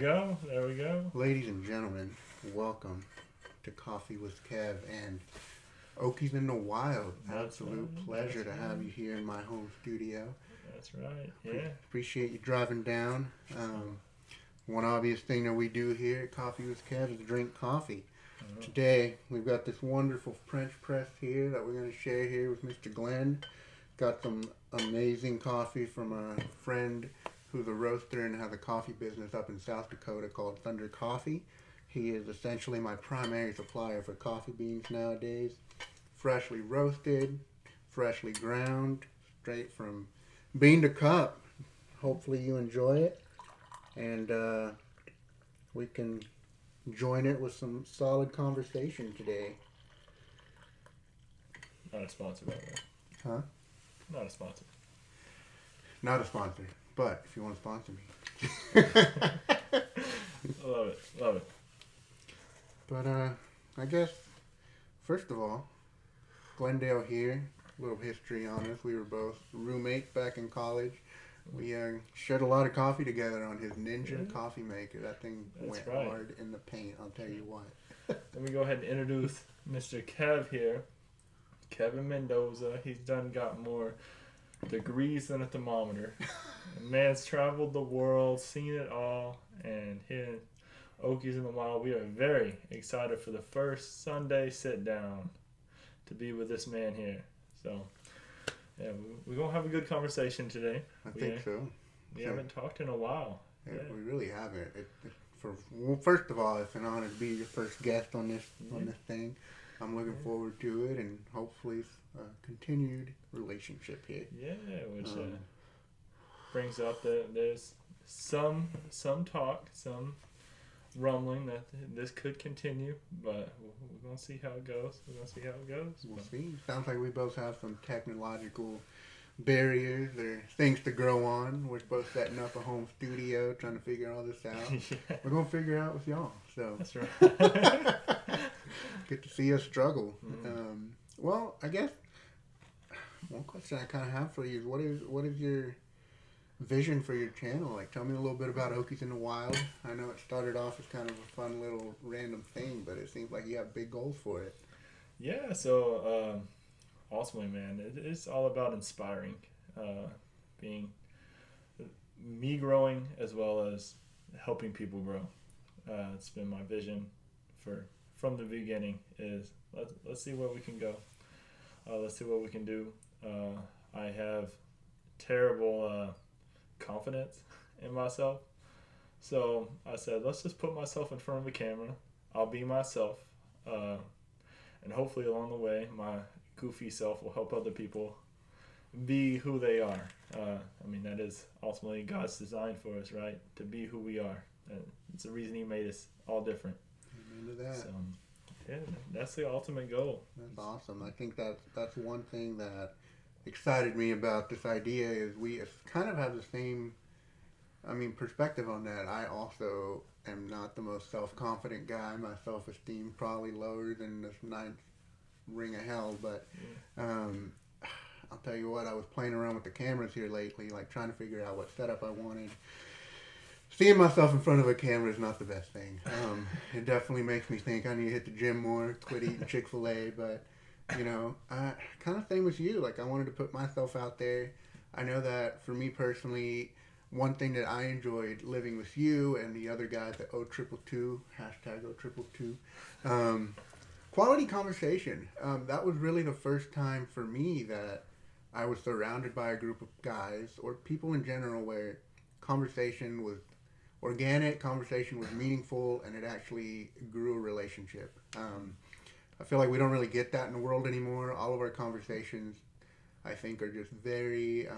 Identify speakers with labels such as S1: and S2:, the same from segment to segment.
S1: go. There we go.
S2: Ladies and gentlemen, welcome to Coffee with Kev and Okies in the Wild. Absolute pleasure to have you here in my home studio.
S1: That's right. Yeah.
S2: Appreciate you driving down. One obvious thing that we do here at Coffee with Kev is drink coffee. Today, we've got this wonderful French press here that we're going to share here with Mr. Glenn. Got some amazing coffee from a friend who's a roaster and has a coffee business up in South Dakota called Thunder Coffee. He is essentially my primary supplier for coffee beans nowadays. Freshly roasted, freshly ground, straight from bean to cup. Hopefully you enjoy it. And we can join it with some solid conversation today.
S1: Not a sponsor, by the way.
S2: Huh?
S1: Not a sponsor.
S2: Not a sponsor, but if you want to sponsor me.
S1: Love it. Love it.
S2: But I guess, first of all, Glendale here, a little history on us. We were both roommates back in college. We shared a lot of coffee together on his Ninja coffee maker. That thing went hard in the paint, I'll tell you what.
S1: Let me go ahead and introduce Mr. Kev here. Kevin Mendoza. He's got more degrees than a thermometer. The man's traveled the world, seen it all, and here in Okies in the Wild, we are very excited for the first Sunday sit-down to be with this man here. So, yeah, we're going to have a good conversation today.
S2: I think so.
S1: We haven't talked in a while.
S2: Yeah. We really haven't. First of all, it's an honor to be your first guest on this thing. I'm looking forward to it, and hopefully a continued relationship here.
S1: Yeah, which brings up that there's some talk, some rumbling that this could continue, but we're going to see how it goes.
S2: We'll see. Sounds like we both have some technological barriers or things to grow on. We're both setting up a home studio, trying to figure all this out. Yeah. We're going to figure it out with y'all. So
S1: that's right.
S2: Get to see us struggle. Well, I guess one question I kind of have for you is what is your vision for your channel? Like, tell me a little bit about Okies in the Wild. I know it started off as kind of a fun little random thing, but it seems like you have big goals for it.
S1: Yeah, so ultimately, man, it's all about inspiring, being me growing as well as helping people grow. It's been my vision from the beginning is let's see where we can go. Let's see what we can do. I have terrible confidence in myself, so I said let's just put myself in front of a camera. I'll be myself, and hopefully along the way my goofy self will help other people be who they are. I mean, that is ultimately God's design for us, right? To be who we are. It's the reason He made us all different.
S2: Amen to that.
S1: So, yeah, that's the ultimate goal.
S2: That's awesome. I think that's one thing that excited me about this idea is we kind of have the same, perspective on that. I also am not the most self-confident guy. My self-esteem probably lower than this ninth ring of hell, but I'll tell you what, I was playing around with the cameras here lately, like trying to figure out what setup I wanted. Seeing myself in front of a camera is not the best thing. It definitely makes me think I need to hit the gym more, quit eating Chick-fil-A, but I kind of same with you. Like, I wanted to put myself out there. I know that for me personally, one thing that I enjoyed living with you and the other guys at O222, hashtag O222, quality conversation. That was really the first time for me that I was surrounded by a group of guys or people in general where conversation was organic, conversation was meaningful, and it actually grew a relationship. I feel like we don't really get that in the world anymore. All of our conversations, I think, are just very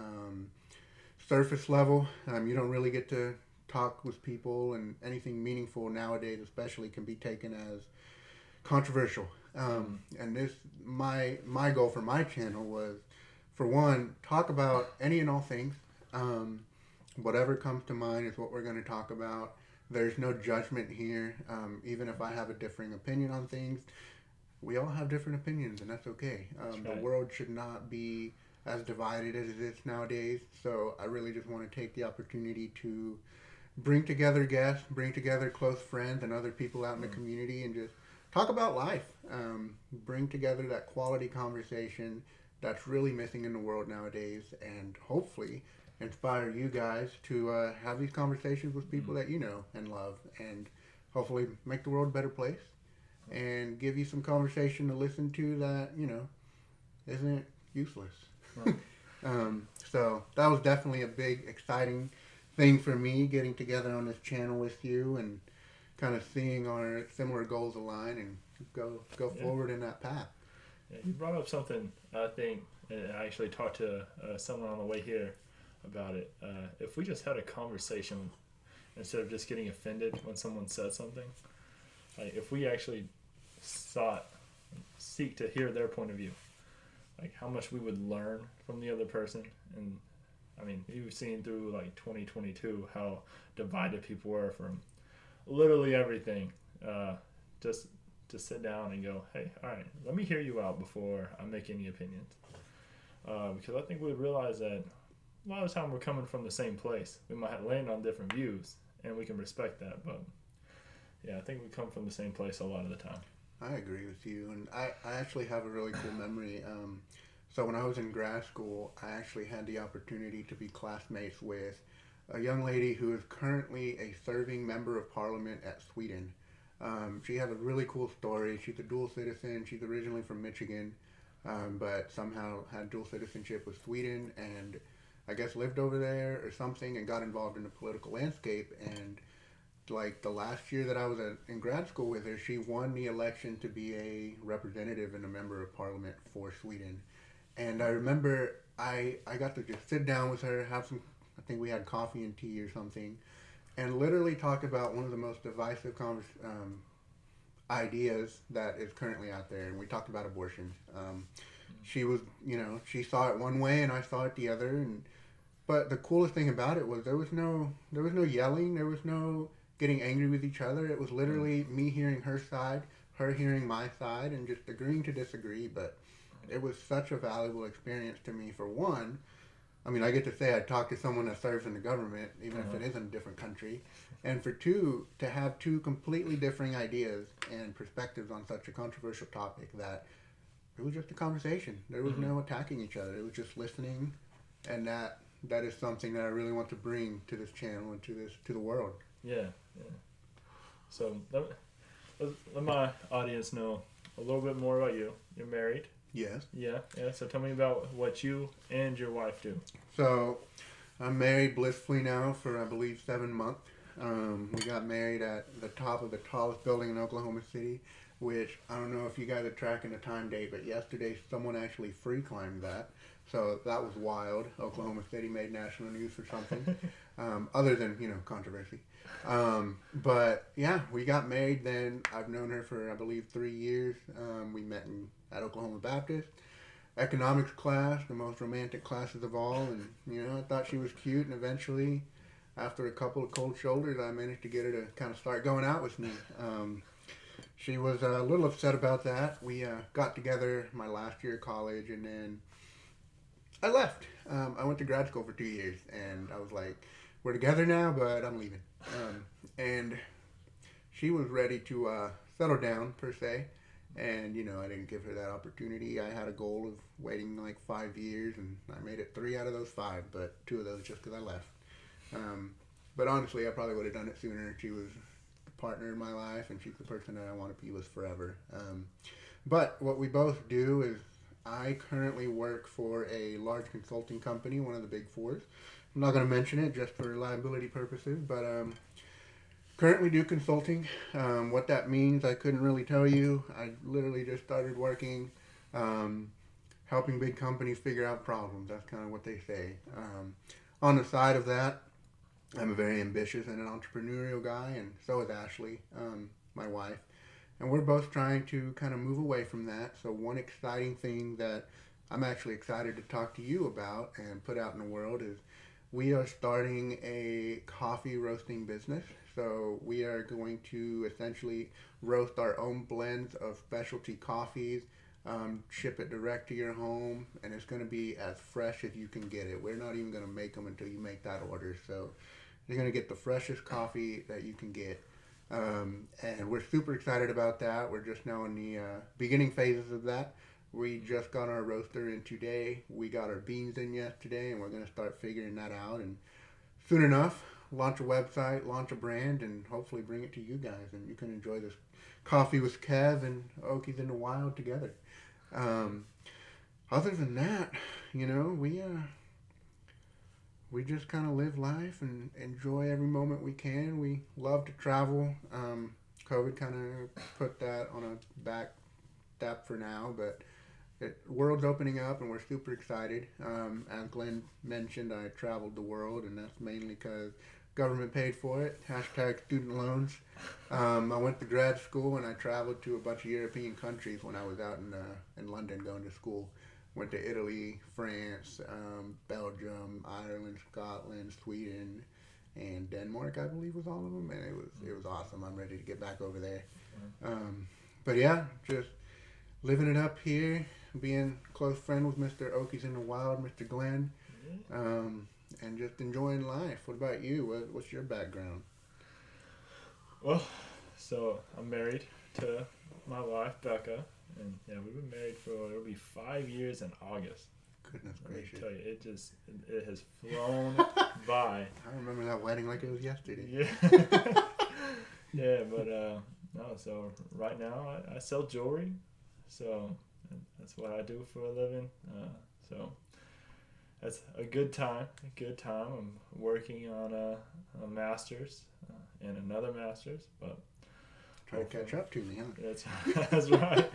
S2: surface level. You don't really get to talk with people, and anything meaningful nowadays especially can be taken as controversial. And this, my goal for my channel was, for one, talk about any and all things. Whatever comes to mind is what we're going to talk about. There's no judgment here. Even if I have a differing opinion on things, we all have different opinions, and that's okay.
S1: That's right.
S2: The world should not be as divided as it is nowadays. So I really just want to take the opportunity to bring together guests, bring together close friends and other people out in the
S1: Mm.
S2: community and just talk about life. Bring together that quality conversation that's really missing in the world nowadays, and hopefully inspire you guys to have these conversations with people
S1: Mm.
S2: that you know and love, and hopefully make the world a better place and give you some conversation to listen to that, isn't useless.
S1: Right.
S2: So that was definitely a big, exciting thing for me getting together on this channel with you and kind of seeing our similar goals align and go
S1: Yeah.
S2: forward in that path.
S1: Yeah, you brought up something I think, and I actually talked to someone on the way here about it. If we just had a conversation instead of just getting offended when someone says something, like if we actually seek to hear their point of view, like how much we would learn from the other person. And I mean, you've seen through like 2022 how divided people were from literally everything. Just to sit down and go, hey, all right, let me hear you out before I make any opinions. Because I think we realize that a lot of the time we're coming from the same place. We might land on different views, and we can respect that. But yeah, I think we come from the same place a lot of the time.
S2: I agree with you, and I actually have a really cool memory. So when I was in grad school, I actually had the opportunity to be classmates with a young lady who is currently a serving member of parliament at Sweden. She has a really cool story. She's a dual citizen. She's originally from Michigan, but somehow had dual citizenship with Sweden, and I guess lived over there or something, and got involved in the political landscape. And like the last year that I was in grad school with her, she won the election to be a representative and a member of parliament for Sweden. And I remember I got to just sit down with her, have some, I think we had coffee and tea or something, and literally talk about one of the most divisive ideas that is currently out there. And we talked about abortion. She was, she saw it one way and I saw it the other. But the coolest thing about it was there was no yelling, there was no getting angry with each other. It was literally me hearing her side, her hearing my side, and just agreeing to disagree. But it was such a valuable experience to me. For one, I mean, I get to say I talked to someone that serves in the government, even if it is in a different country. And for two, to have two completely differing ideas and perspectives on such a controversial topic, that it was just a conversation. There was no attacking each other. It was just listening, and that is something that I really want to bring to this channel and to the world.
S1: Yeah. So let my audience know a little bit more about you. You're married.
S2: Yes.
S1: Yeah. So tell me about what you and your wife do.
S2: So I'm married blissfully now for, I believe, 7 months. We got married at the top of the tallest building in Oklahoma City, which I don't know if you guys are tracking the time date, but yesterday someone actually free climbed that. So that was wild. Oklahoma City made national news for something, other than, controversy. But yeah, we got married then. I've known her for, I believe, 3 years. We met at Oklahoma Baptist. Economics class, the most romantic classes of all. And, I thought she was cute. And eventually, after a couple of cold shoulders, I managed to get her to kind of start going out with me. She was a little upset about that. We got together my last year of college, and then I left. I went to grad school for 2 years, and I was like, we're together now, but I'm leaving. And she was ready to settle down, per se. And, I didn't give her that opportunity. I had a goal of waiting like 5 years, and I made it 3 out of those 5, but 2 of those just because I left. But honestly, I probably would have done it sooner. She was the partner in my life, and she's the person that I want to be with forever. But what we both do is I currently work for a large consulting company, one of the big fours. I'm not going to mention it just for liability purposes, but currently do consulting. What that means, I couldn't really tell you. I literally just started working, helping big companies figure out problems. That's kind of what they say. On the side of that, I'm a very ambitious and an entrepreneurial guy, and so is Ashley, my wife. And we're both trying to kind of move away from that. So one exciting thing that I'm actually excited to talk to you about and put out in the world is we are starting a coffee roasting business. So we are going to essentially roast our own blends of specialty coffees, ship it direct to your home, and it's going to be as fresh as you can get it. We're not even going to make them until you make that order. So You're going to get the freshest coffee that you can get. And we're super excited about that. We're just now in the beginning phases of that. We just got our roaster in today. We got our beans in yesterday, and we're going to start figuring that out. And soon enough, launch a website, launch a brand, and hopefully bring it to you guys. And you can enjoy this coffee with Kev and Okies in the Wild together. Other than that, you know, we just kind of live life and enjoy every moment we can. We love to travel. COVID kind of put that on a back step for now, but the world's opening up and we're super excited. As Glenn mentioned, I traveled the world, and that's mainly because government paid for it. Hashtag student loans. I went to grad school and I traveled to a bunch of European countries when I was out in London going to school. Went to Italy, France, Belgium, Ireland, Scotland, Sweden, and Denmark, I believe was all of them. And it was awesome. I'm ready to get back over there. But yeah, just living it up here, being close friend with Mr. Okies in the Wild, Mr. Glenn, and just enjoying life. What about you? What's your background?
S1: Well, so I'm married to my wife, Becca. And yeah, we've been married for, it'll be 5 years in August.
S2: Goodness gracious.
S1: Let me tell you, it has flown by.
S2: I remember that wedding like it was yesterday.
S1: Yeah. Yeah, but no, so right now I sell jewelry. So that's what I do for a living. So that's a good time. I'm working on a master's and another master's, but
S2: Trying to catch up to me, huh?
S1: That's right.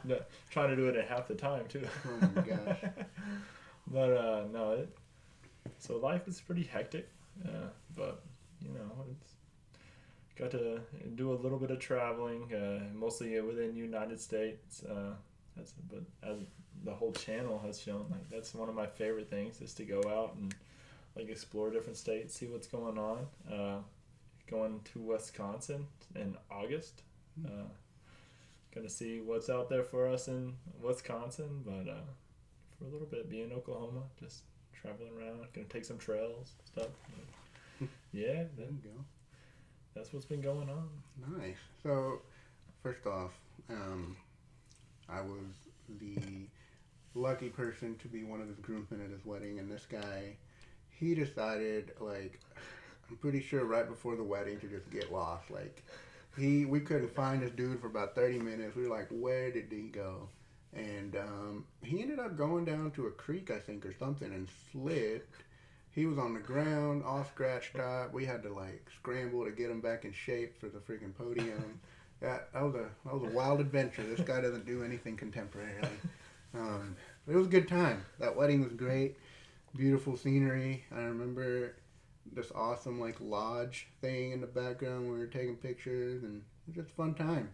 S1: No, trying to do it in half the time too.
S2: Oh my gosh.
S1: But no, so life is pretty hectic. But you know, it's got to do a little bit of traveling, mostly within the United States. But as the whole channel has shown, like that's one of my favorite things is to go out and like explore different states, see what's going on. Going to Wisconsin in August. Gonna see what's out there for us in Wisconsin, but for a little bit be in Oklahoma, just traveling around. Gonna take some trails, stuff. Yeah,
S2: there you go.
S1: That's what's been going on.
S2: Nice. So, first off, I was the lucky person to be one of his groomsmen at his wedding, and this guy, he decided, like, I'm pretty sure right before the wedding to just get lost. Like, we couldn't find this dude for about 30 minutes. We were like, where did he go? And he ended up going down to a creek, I think, or something, and slipped. He was on the ground, all scratched up. We had to, like, scramble to get him back in shape for the freaking podium. That was a wild adventure. This guy doesn't do anything contemporarily. It was a good time. That wedding was great. Beautiful scenery. I remember this awesome like lodge thing in the background. We were taking pictures, and it was just a fun time.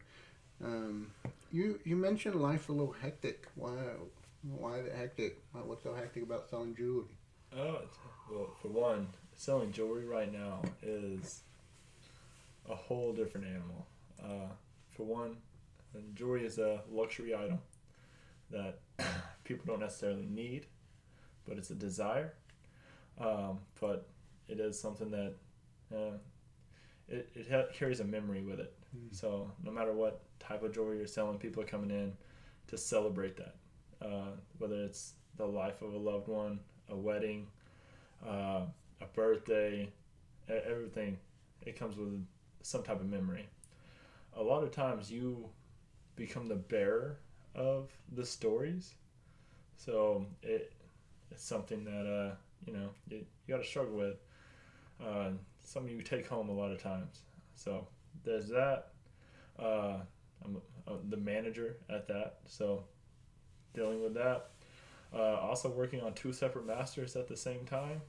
S2: You mentioned life's a little hectic. Why is it hectic? What's so hectic about selling jewelry?
S1: Well, for one, selling jewelry right now is a whole different animal. For one, jewelry is a luxury item that people don't necessarily need, but it's a desire. But it is something that it carries a memory with it. So no matter what type of jewelry you're selling, people are coming in to celebrate that. Whether it's the life of a loved one, a wedding, a birthday, everything, it comes with some type of memory. A lot of times you become the bearer of the stories. So it's something that you got to struggle with. Something you take home a lot of times. So there's that. I'm the manager at that, so dealing with that. Also working on 2 separate masters at the same time.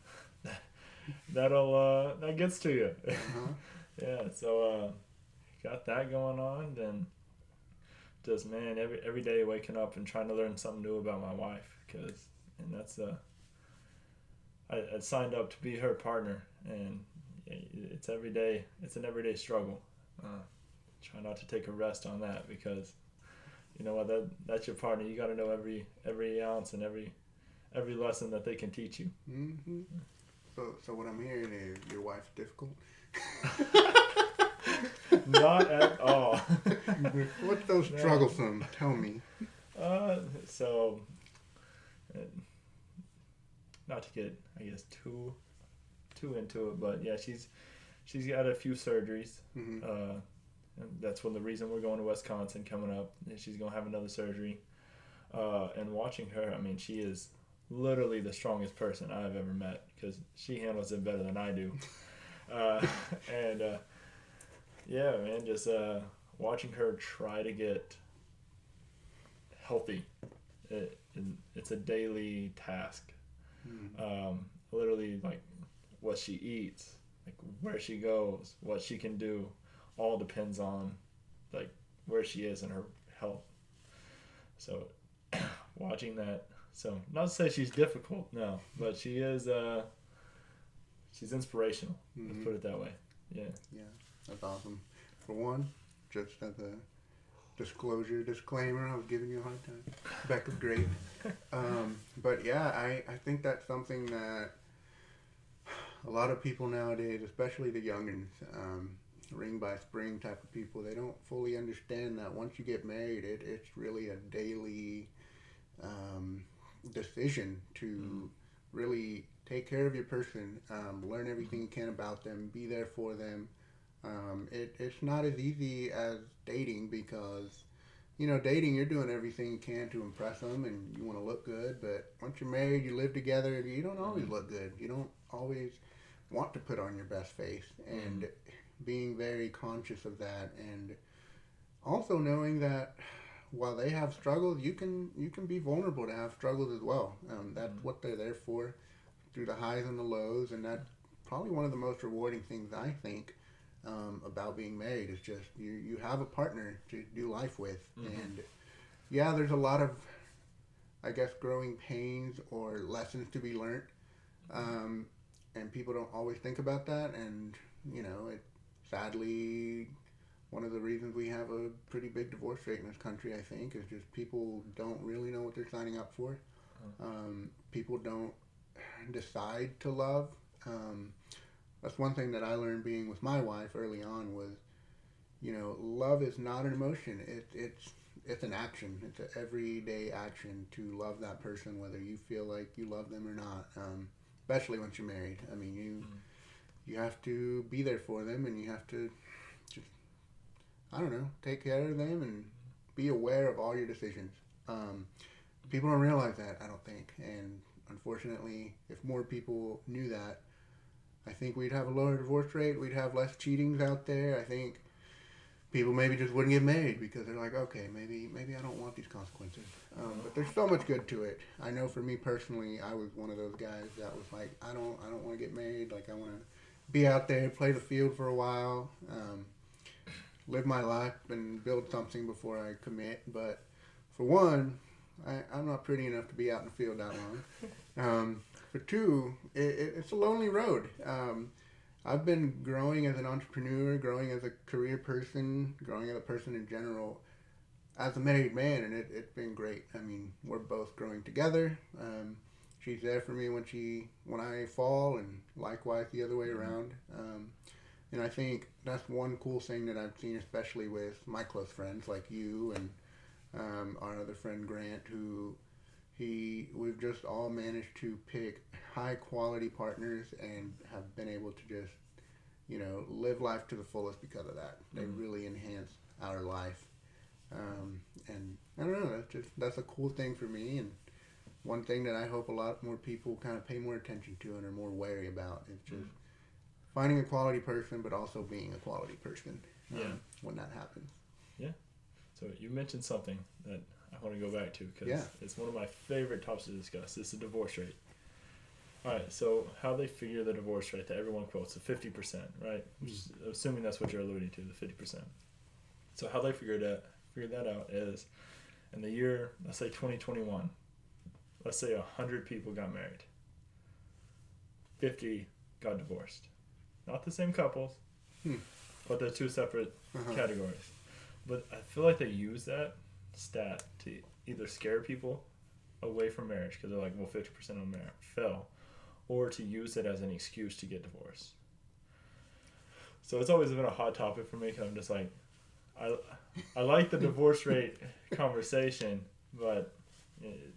S1: That gets to you.
S2: Uh-huh.
S1: Yeah. So got that going on. Then just every day waking up and trying to learn something new about my wife, that's I signed up to be her partner, and it's every day. It's an everyday struggle. Try not to take a rest on that, because you know what, that's your partner. You got to know every ounce and every lesson that they can teach you.
S2: Mm-hmm. So what I'm hearing is your wife's difficult.
S1: Not at all.
S2: What's those
S1: No.
S2: troublesome? Tell me.
S1: So, uh, not to get, I guess, too into it, but yeah, she's got a few surgeries.
S2: Mm-hmm.
S1: And that's the reason we're going to Wisconsin coming up. She's gonna have another surgery. And watching her, I mean, she is literally the strongest person I've ever met because she handles it better than I do. And yeah, man, just watching her try to get healthy. It's a daily task. Literally, like what she eats, like where she goes, what she can do, all depends on like where she is in her health. So watching that, so not to say she's difficult, no, but she is. She's inspirational. Let's put it that way. Yeah.
S2: Yeah, that's awesome. For one, just as a disclaimer, I was giving you a hard time. Becca's great. But yeah, I think that's something that a lot of people nowadays, especially the youngins, ring by spring type of people, they don't fully understand that once you get married, it's really a daily decision to really take care of your person, learn everything you can about them, be there for them. It's not as easy as dating because, dating, you're doing everything you can to impress them and you want to look good. But once you're married, you live together, you don't always look good. You don't always want to put on your best face. And being very conscious of that, and also knowing that while they have struggles, you can be vulnerable to have struggles as well. That's what they're there for, through the highs and the lows. And that's probably one of the most rewarding things I think about being married is just you have a partner to do life with. And yeah, there's a lot of, I guess, growing pains or lessons to be learned, and people don't always think about that. And it sadly, one of the reasons we have a pretty big divorce rate in this country, I think, is just people don't really know what they're signing up for. People don't decide to love. That's one thing that I learned being with my wife early on was, love is not an emotion. It's an action. It's an everyday action to love that person, whether you feel like you love them or not. Especially once you're married. I mean, you have to be there for them, and you have to just, I don't know, take care of them and be aware of all your decisions. People don't realize that, I don't think. And unfortunately, if more people knew that, I think we'd have a lower divorce rate. We'd have less cheatings out there. I think people maybe just wouldn't get married because they're like, okay, maybe I don't want these consequences. But there's so much good to it. I know for me personally, I was one of those guys that was like, I don't want to get married. Like, I want to be out there, play the field for a while, live my life and build something before I commit. But for one, I'm not pretty enough to be out in the field that long. For two, it's a lonely road. I've been growing as an entrepreneur, growing as a career person, growing as a person in general, as a married man, and it's been great. I mean, we're both growing together. She's there for me when I fall, and likewise the other way around. And I think that's one cool thing that I've seen, especially with my close friends like you and our other friend Grant, who we've just all managed to pick high quality partners and have been able to just, live life to the fullest because of that. They really enhance our life. And I don't know, that's a cool thing for me, and one thing that I hope a lot more people kind of pay more attention to and are more wary about is just finding a quality person, but also being a quality person when that happens.
S1: Yeah. So you mentioned something that I want to go back to because it's one of my favorite topics to discuss. It's the divorce rate. All right, so how they figure the divorce rate that everyone quotes, the 50%, right? Just assuming that's what you're alluding to, the 50%. So how they figured that out is in the year, let's say 2021, let's say 100 people got married. 50 got divorced. Not the same couples, but they're two separate categories. But I feel like they use that stat to either scare people away from marriage because they're like, well, 50% of them fell, or to use it as an excuse to get divorced. So it's always been a hot topic for me because I'm just like, I like the divorce rate conversation, but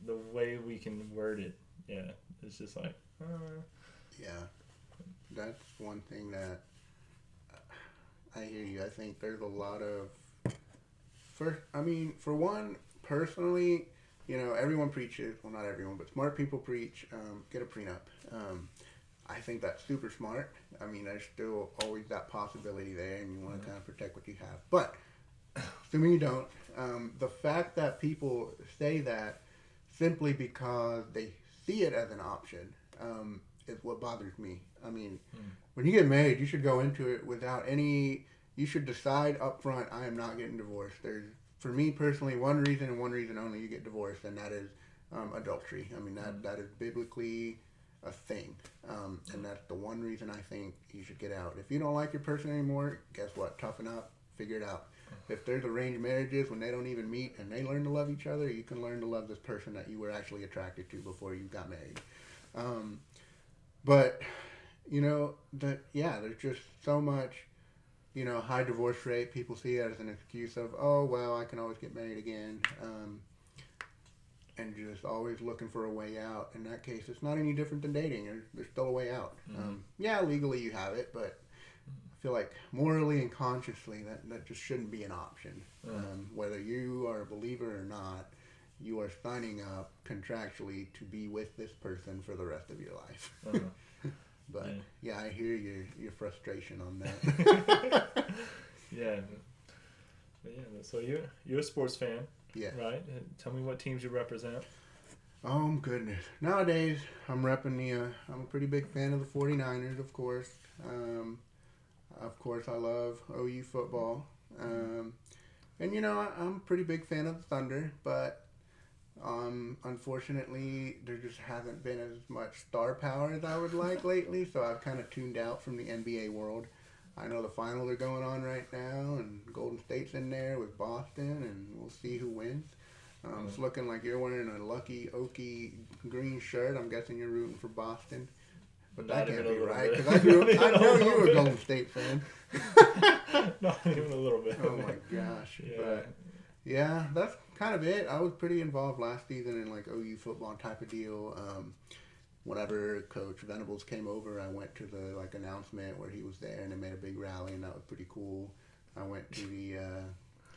S1: the way we can word it, yeah, it's just like,
S2: Yeah, that's one thing that I hear you. I think there's a lot of, for one, personally, everyone preaches, well, not everyone, but smart people preach, get a prenup. I think that's super smart. I mean, there's still always that possibility there, and you want to kind of protect what you have. But, assuming you don't, the fact that people say that simply because they see it as an option is what bothers me. I mean, when you get married, you should go into it without you should decide up front, I am not getting divorced. There's, for me personally, one reason and one reason only you get divorced, and that is adultery. I mean, that is biblically a thing. And that's the one reason I think you should get out. If you don't like your person anymore, guess what? Toughen up, figure it out. If there's arranged marriages when they don't even meet and they learn to love each other, you can learn to love this person that you were actually attracted to before you got married. But, there's just so much, high divorce rate. People see it as an excuse of, oh, well, I can always get married again. And just always looking for a way out. In that case, it's not any different than dating. There's still a way out. Legally you have it, but I feel like morally and consciously that just shouldn't be an option. Whether you are a believer or not, you are signing up contractually to be with this person for the rest of your life. But I hear your frustration on that.
S1: Yeah. But yeah, so you're a sports fan.
S2: Yeah.
S1: Right? Tell me what teams you represent.
S2: Oh, goodness. Nowadays, I'm repping I'm a pretty big fan of the 49ers, of course. Of course, I love OU football. And, I'm a pretty big fan of the Thunder, but unfortunately, there just hasn't been as much star power as I would like lately, so I've kind of tuned out from the NBA world. I know the finals are going on right now, and Golden State's in there with Boston, and we'll see who wins. It's looking like you're wearing a lucky oaky green shirt. I'm guessing you're rooting for Boston. But that can't be right, because I know you were a Golden State fan.
S1: Not even a little bit.
S2: Oh my gosh.
S1: Yeah.
S2: But yeah, that's kind of it. I was pretty involved last season in like OU football type of deal. Whenever Coach Venables came over, I went to the announcement where he was there, and they made a big rally, and that was pretty cool. I went to the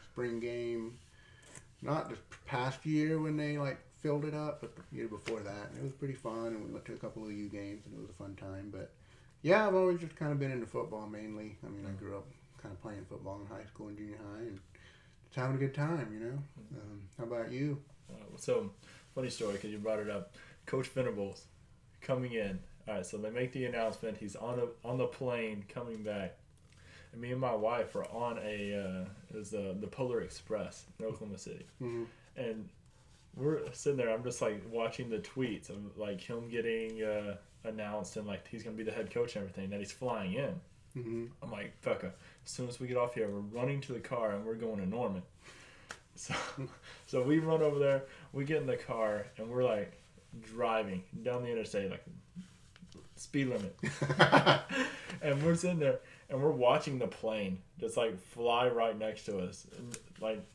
S2: spring game, not this past year when they filled it up, but the year before that. And it was pretty fun, and we went to a couple of U games, and it was a fun time. But yeah, I've always just kind of been into football mainly. I mean, I grew up kind of playing football in high school and junior high, and just having a good time, How about you?
S1: So, funny story, because you brought it up. Coach Venables coming in. All right, so they make the announcement. He's on the plane coming back. And me and my wife are on it was the Polar Express in Oklahoma City. Mm-hmm. And we're sitting there. I'm just watching the tweets of him getting announced, and he's gonna be the head coach and everything. That he's flying in. Mm-hmm. I'm like, Becca, as soon as we get off here, we're running to the car and we're going to Norman. So we run over there. We get in the car and we're driving down the interstate, speed limit. And we're sitting there and we're watching the plane just fly right next to us, and,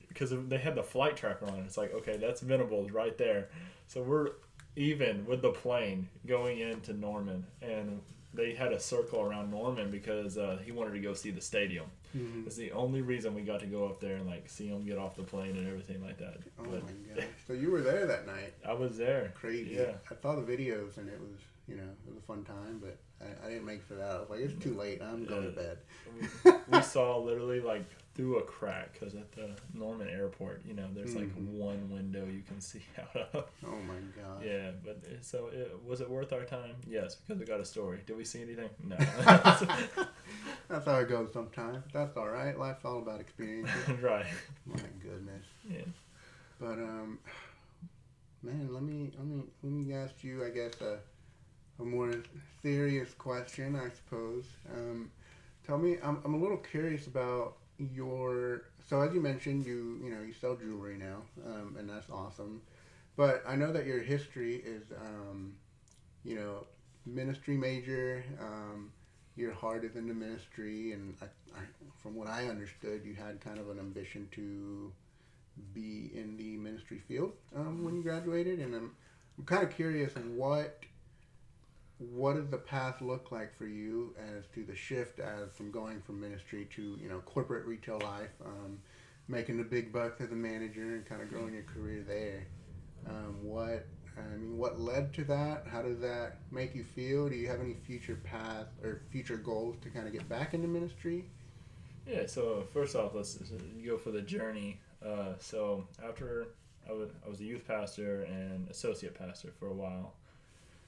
S1: because they had the flight tracker on it. It's okay, that's Venables right there. So we're even with the plane going into Norman, and they had a circle around Norman because he wanted to go see the stadium. Mm-hmm. It's the only reason we got to go up there and see him get off the plane and everything like that.
S2: Oh my gosh! So you were there that night?
S1: I was there.
S2: Crazy. Yeah. I saw the videos and it was it was a fun time, but I didn't make it for that. I was like, it's too late. I'm going to bed.
S1: We saw literally through a crack, because at the Norman Airport, there's one window you can see out of.
S2: Oh my god.
S1: Yeah, but was it worth our time? Yes, because we got a story. Did we see anything? No.
S2: That's how it goes sometimes. That's all right. Life's all about experiences.
S1: Right.
S2: My goodness.
S1: Yeah.
S2: But man, let me ask you, I guess, a more serious question, I suppose. Tell me, I'm a little curious about so as you mentioned, you sell jewelry now, and that's awesome. But I know that your history is, ministry major. Your heart is in the ministry, and from what I understood, you had kind of an ambition to be in the ministry field when you graduated. And I'm kind of curious what does the path look like for you as to the shift as from going from ministry to corporate retail life, making the big bucks as a manager and kind of growing your career there. What led to that? How does that make you feel? Do you have any future path or future goals to kind of get back into ministry?
S1: Yeah, so first off, let's go for the journey. So after I was a youth pastor and associate pastor for a while,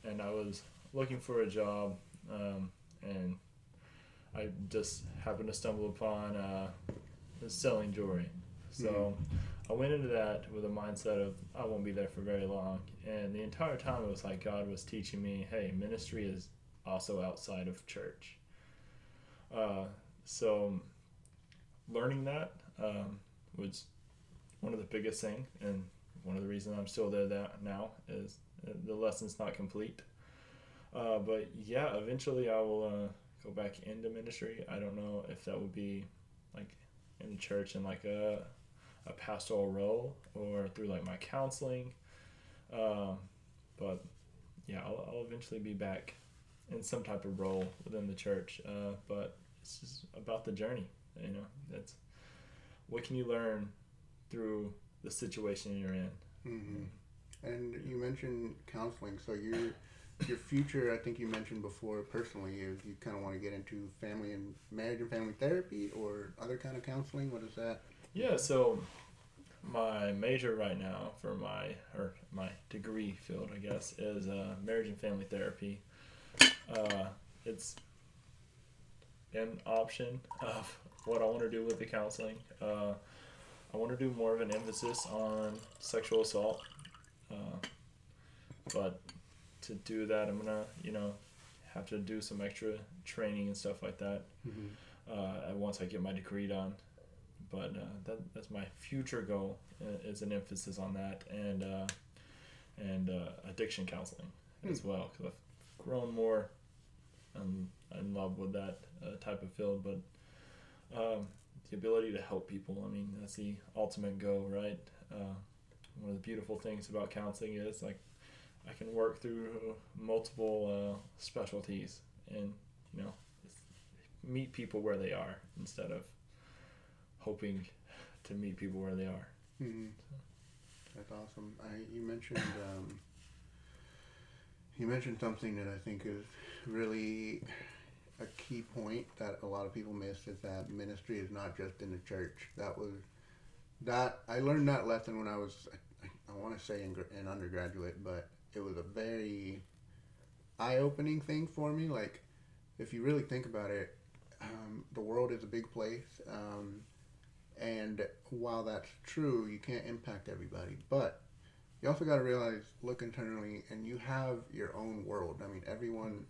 S1: and I was looking for a job, and I just happened to stumble upon selling jewelry. So I went into that with a mindset of I won't be there for very long, and the entire time it was like God was teaching me, hey, ministry is also outside of church. So learning that was one of the biggest things, and one of the reasons I'm still there now is the lesson's not complete. But yeah, eventually I will go back into ministry. I don't know if that would be like in the church in like a pastoral role or through like my counseling. But yeah, I'll eventually be back in some type of role within the church. But it's just about the journey. That's what can you learn through the situation you're in.
S2: Mm-hmm. And you mentioned counseling, so your future, I think you mentioned before personally, is you kind of want to get into family and marriage and family therapy or other kind of counseling. What is that?
S1: Yeah, so my major right now for my degree field, I guess, is marriage and family therapy. It's an option of what I want to do with the counseling. I want to do more of an emphasis on sexual assault, but to do that, I'm gonna, have to do some extra training and stuff like that. Once I get my degree done. But that's my future goal is an emphasis on that and addiction counseling as well, because I've grown more in love with that type of field. But the ability to help people, I mean, that's the ultimate goal, right? One of the beautiful things about counseling is like I can work through multiple specialties and meet people where they are instead of hoping to meet people where they are.
S2: Mm-hmm. That's awesome. You mentioned something that I think is really a key point that a lot of people miss, is that ministry is not just in the church. I learned that lesson when I was, I want to say in undergraduate, but it was a very eye-opening thing for me. Like, if you really think about it, the world is a big place, and while that's true, you can't impact everybody. But you also got to realize, look internally, and you have your own world. I mean, everyone,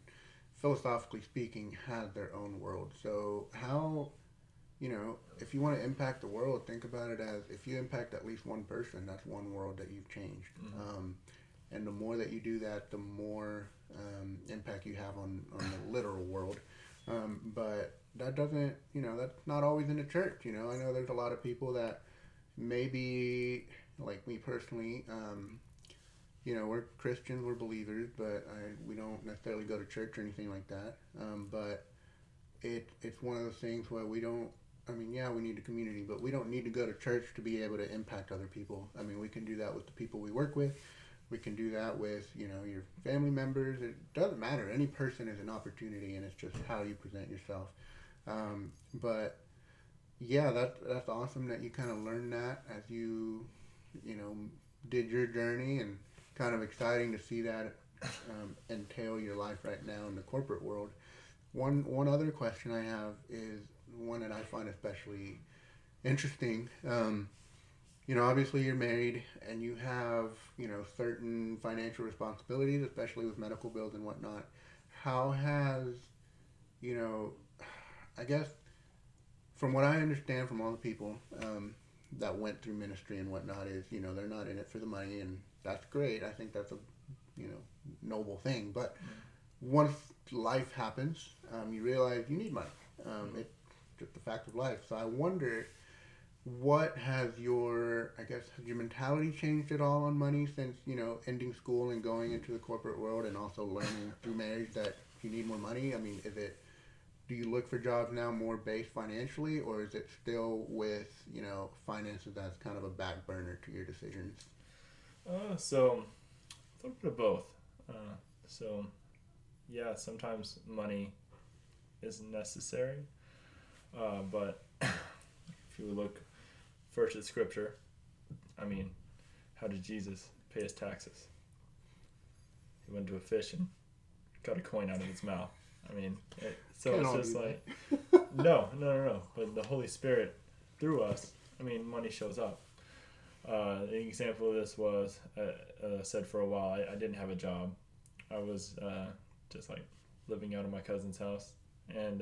S2: philosophically speaking, has their own world. So how, if you want to impact the world, think about it as if you impact at least one person, that's one world that you've changed. Mm-hmm. And the more that you do that, the more impact you have on the literal world. But that doesn't, that's not always in the church. I know there's a lot of people that maybe, like me personally, we're Christians, we're believers, but we don't necessarily go to church or anything like that. But it's one of those things where we don't, we need a community, but we don't need to go to church to be able to impact other people. I mean, we can do that with the people we work with. We can do that with, your family members. It doesn't matter. Any person is an opportunity, and it's just how you present yourself. But yeah, that's awesome that you kind of learned that as you did your journey, and kind of exciting to see that entail your life right now in the corporate world. One other question I have is one that I find especially interesting. Obviously you're married and you have, certain financial responsibilities, especially with medical bills and whatnot. How has, I guess, from what I understand from all the people that went through ministry and whatnot is, they're not in it for the money, and that's great. I think that's a, noble thing. But once life happens, you realize you need money. It's just the fact of life. So I wonder, what has has your mentality changed at all on money since, ending school and going into the corporate world, and also learning through marriage that you need more money? I mean, do you look for jobs now more based financially, or is it still with, finances as kind of a back burner to your decisions?
S1: So a little bit of both. So yeah, sometimes money is necessary, but if you look first at scripture, I mean, how did Jesus pay his taxes? He went to a fish and got a coin out of its mouth. I mean, so
S2: Can't
S1: it's
S2: all
S1: just
S2: do
S1: like, no. But the Holy Spirit, through us, I mean, money shows up. An example of this was, said for a while, I didn't have a job. I was just like living out of my cousin's house, and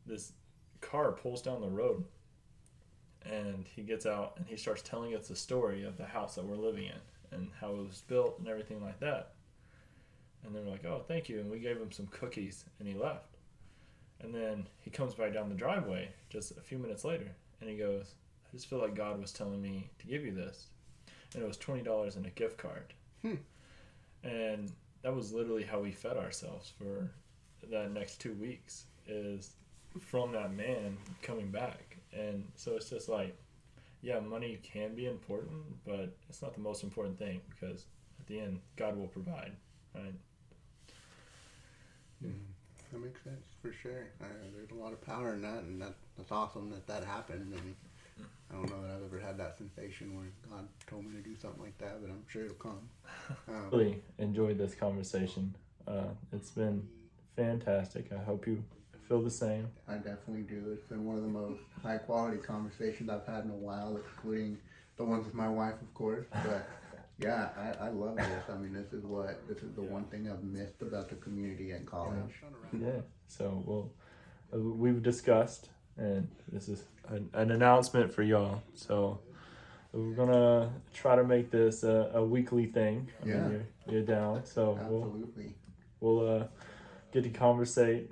S1: this car pulls down the road, and he gets out and he starts telling us the story of the house that we're living in and how it was built and everything like that. And then we're like, oh, thank you. And we gave him some cookies, and he left. And then he comes back down the driveway just a few minutes later, and he goes, I just feel like God was telling me to give you this. And it was $20 in a gift card. And that was literally how we fed ourselves for that next 2 weeks, is from that man coming back. And so it's just like, yeah, money can be important, but it's not the most important thing, because at the end, God will provide, right?
S2: That makes sense, for sure. There's a lot of power in that, and that's awesome that happened. And I don't know that I've ever had that sensation where God told me to do something like that, but I'm sure it'll come.
S1: Really enjoyed this conversation. It's been fantastic. I hope you feel the same.
S2: I definitely do. It's been one of the most high quality conversations I've had in a while, excluding the ones with my wife, of course. But yeah, I love this. I mean, this is the one thing I've missed about the community at college.
S1: Yeah. So we've discussed, and this is an announcement for y'all. So we're gonna try to make this a weekly thing. I mean, you're down, so
S2: absolutely.
S1: We'll get to conversate.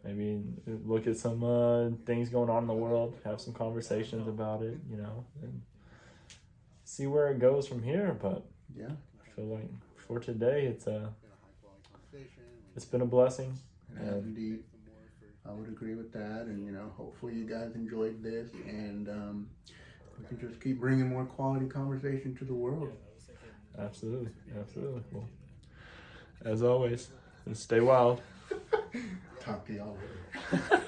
S1: Maybe look at some things going on in the world, have some conversations about it, and see where it goes from here. But
S2: yeah,
S1: I feel like for today, it's been a blessing.
S2: And indeed, I would agree with that. And hopefully you guys enjoyed this, and we can just keep bringing more quality conversation to the world.
S1: Absolutely. Well, as always, stay wild.
S2: Talk to y'all later.